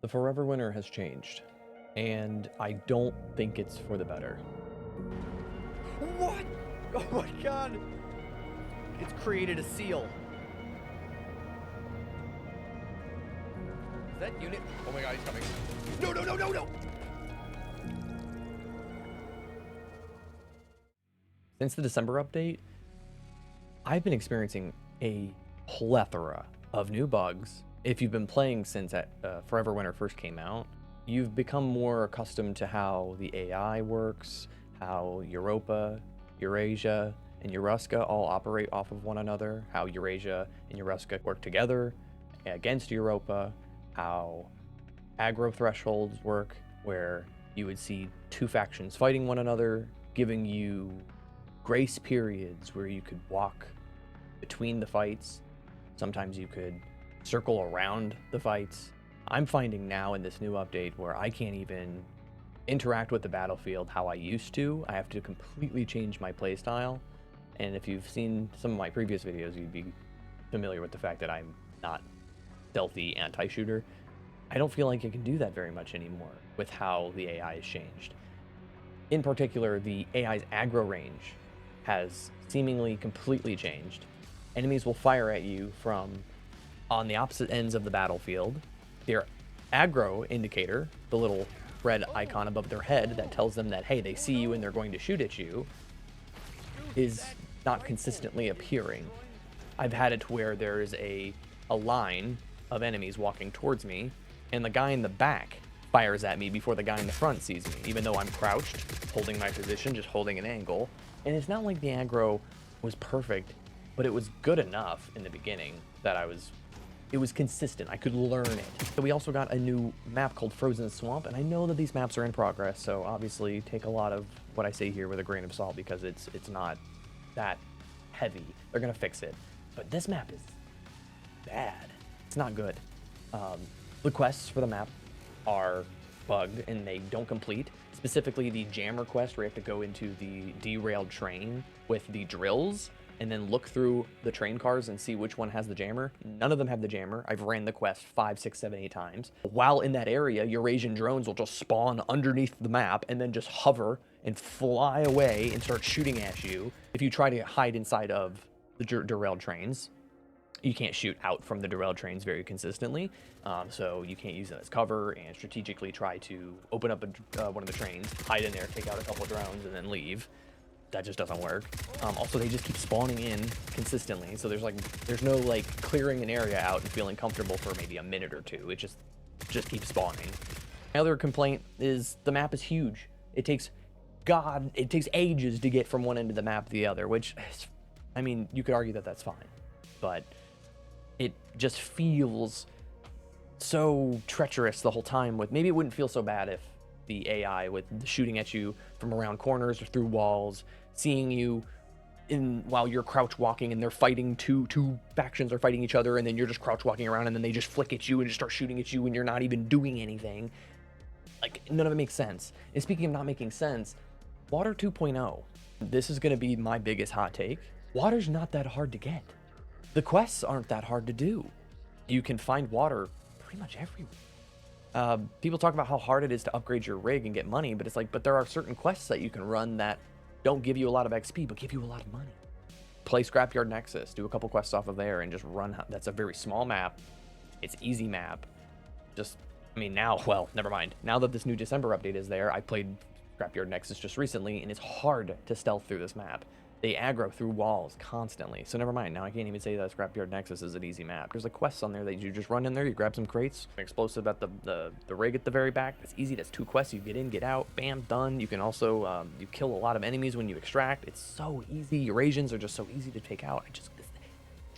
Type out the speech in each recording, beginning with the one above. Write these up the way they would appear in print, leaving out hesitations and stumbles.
The Forever Winter has changed, and I don't think it's for the better. What? Oh my god! It's created a seal. Is that unit? Oh my god, he's coming. No, no, no, no, no! Since the December update, I've been experiencing a plethora of new bugs. If you've been playing since Forever Winter first came out, you've become more accustomed to how the AI works, how Europa, Eurasia, and Eruska all operate off of one another, how Eurasia and Eruska work together against Europa, how aggro thresholds work, where you would see two factions fighting one another, giving you grace periods where you could walk between the fights. Sometimes you could circle around the fights. I'm finding now in this new update where I can't even interact with the battlefield how I used to. I have to completely change my playstyle. And if you've seen some of my previous videos, you'd be familiar with the fact that I'm not stealthy anti-shooter. I don't feel like I can do that very much anymore with how the AI has changed. In particular, the AI's aggro range has seemingly completely changed. Enemies will fire at you from on the opposite ends of the battlefield. Their aggro indicator, the little red icon above their head that tells them that, hey, they see you and they're going to shoot at you, is not consistently appearing. I've had it to where there is a line of enemies walking towards me, and the guy in the back fires at me before the guy in the front sees me, even though I'm crouched, holding my position, just holding an angle. And it's not like the aggro was perfect, but it was good enough in the beginning that it was consistent. I could learn it. So we also got a new map called Frozen Swamp, and I know that these maps are in progress, so obviously take a lot of what I say here with a grain of salt because it's not that heavy. They're gonna fix it. But this map is bad. It's not good. The quests for the map are bugged and they don't complete. Specifically the jammer quest where you have to go into the derailed train with the drills and then look through the train cars and see which one has the jammer. None of them have the jammer. I've ran the quest 5, 6, 7, 8 times. While in that area, Eurasian drones will just spawn underneath the map and then just hover and fly away and start shooting at you. If you try to hide inside of the derailed trains, you can't shoot out from the derailed trains very consistently, so you can't use it as cover and strategically try to open up one of the trains, hide in there, take out a couple of drones, and then leave. That just doesn't work. Also, they just keep spawning in consistently, so there's no like clearing an area out and feeling comfortable for maybe a minute or two. It just keeps spawning. Another complaint is the map is huge. It takes ages to get from one end of the map to the other, which, I mean, you could argue that that's fine, but it just feels so treacherous the whole time. With maybe it wouldn't feel so bad if the AI with shooting at you from around corners or through walls, seeing you while you're crouch walking and they're fighting, two factions are fighting each other, and then you're just crouch walking around and then they just flick at you and just start shooting at you and you're not even doing anything. Like, none of it makes sense. And speaking of not making sense, Water 2.0, this is going to be my biggest hot take. Water's not that hard to get. The quests aren't that hard to do. You can find water pretty much everywhere. People talk about how hard it is to upgrade your rig and get money, but it's like, but there are certain quests that you can run that don't give you a lot of XP, but give you a lot of money. Play Scrapyard Nexus, do a couple quests off of there, and just run. That's a very small map. It's easy map. I mean, now, well, never mind. Now that this new December update is there, I played Scrapyard Nexus just recently, and it's hard to stealth through this map. They aggro through walls constantly. So never mind. Now I can't even say that Scrapyard Nexus is an easy map. There's a quest on there that you just run in there, you grab some crates, an explosive at the rig at the very back. That's easy. That's 2 quests. You get in, get out, bam, done. You can also, you kill a lot of enemies when you extract. It's so easy. Eurasians are just so easy to take out.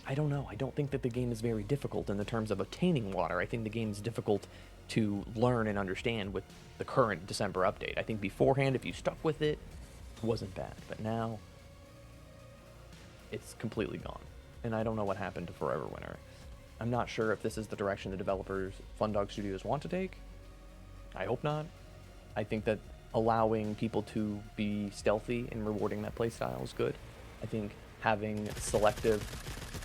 I don't know. I don't think that the game is very difficult in the terms of obtaining water. I think the game is difficult to learn and understand with the current December update. I think beforehand, if you stuck with it, it wasn't bad. But now it's completely gone, and I don't know what happened to Forever Winter. I'm not sure if this is the direction the developers, Fundog Studios, want to take. I hope not. I think that allowing people to be stealthy and rewarding that playstyle is good. I think having selective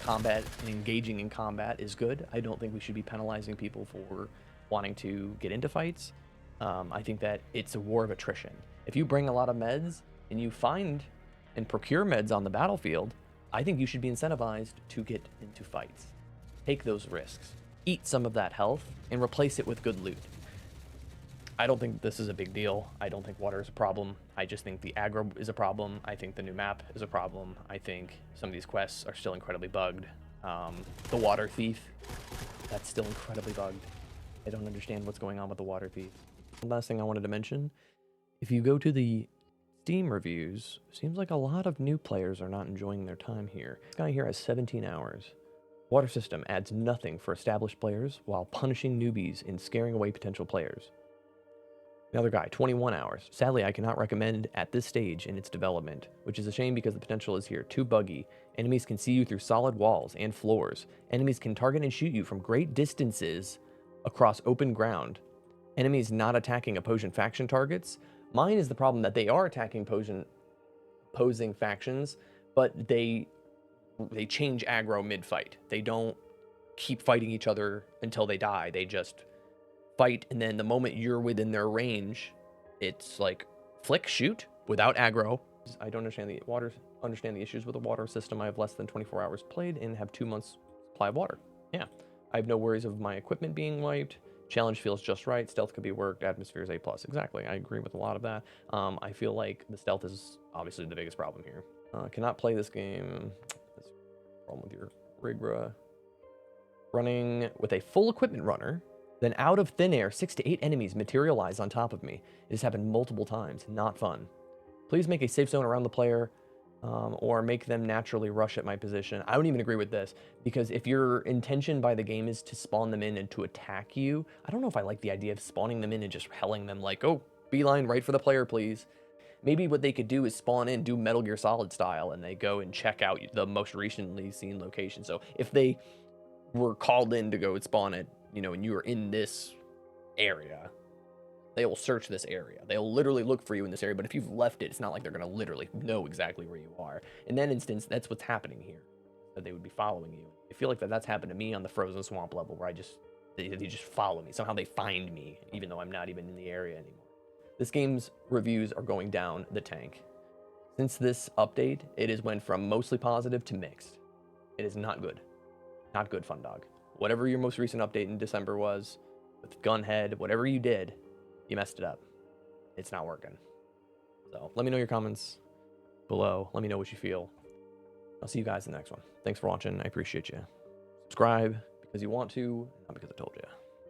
combat and engaging in combat is good. I don't think we should be penalizing people for wanting to get into fights. I think that it's a war of attrition. If you bring a lot of meds and you find and procure meds on the battlefield, I think you should be incentivized to get into fights. Take those risks. Eat some of that health and replace it with good loot. I don't think this is a big deal. I don't think water is a problem. I just think the aggro is a problem. I think the new map is a problem. I think some of these quests are still incredibly bugged. The water thief, that's still incredibly bugged. I don't understand what's going on with the water thief. One last thing I wanted to mention, if you go to the Steam reviews, seems like a lot of new players are not enjoying their time here. This guy here has 17 hours. Water system adds nothing for established players while punishing newbies and scaring away potential players. Another guy, 21 hours. Sadly, I cannot recommend at this stage in its development, which is a shame because the potential is here. Too buggy. Enemies can see you through solid walls and floors. Enemies can target and shoot you from great distances across open ground. Enemies not attacking opposing faction targets. Mine is the problem that they are attacking opposing factions, but they change aggro mid-fight. They don't keep fighting each other until they die. They just fight, and then the moment you're within their range, it's like flick, shoot without aggro. I don't understand the issues with the water system. I have less than 24 hours played and have 2 months supply of water. Yeah, I have no worries of my equipment being wiped. Challenge feels just right. Stealth could be worked. Atmosphere is A+. Exactly. I agree with a lot of that. I feel like the stealth is obviously the biggest problem here. Cannot play this game. That's a problem with your rig. Running with a full equipment runner. Then out of thin air, 6 to 8 enemies materialize on top of me. It has happened multiple times. Not fun. Please make a safe zone around the player, or make them naturally rush at my position. I don't even agree with this, because if your intention by the game is to spawn them in and to attack you, I don't know if I like the idea of spawning them in and just helling them like, oh, beeline right for the player, please. Maybe what they could do is spawn in, do Metal Gear Solid style, and they go and check out the most recently seen location. So if they were called in to go and spawn it, and you are in this area, they will search this area. They'll literally look for you in this area, but if you've left it, it's not like they're going to literally know exactly where you are. In that instance, that's what's happening here, that they would be following you. I feel like that's happened to me on the Frozen Swamp level, where they just follow me. Somehow they find me, even though I'm not even in the area anymore. This game's reviews are going down the tank. Since this update, it has went from mostly positive to mixed. It is not good. Not good, Fun Dog. Whatever your most recent update in December was, with Gunhead, whatever you did, you messed it up. It's not working. So let me know your comments below. Let me know what you feel. I'll see you guys in the next one. Thanks for watching. I appreciate you. Subscribe because you want to, not because I told you.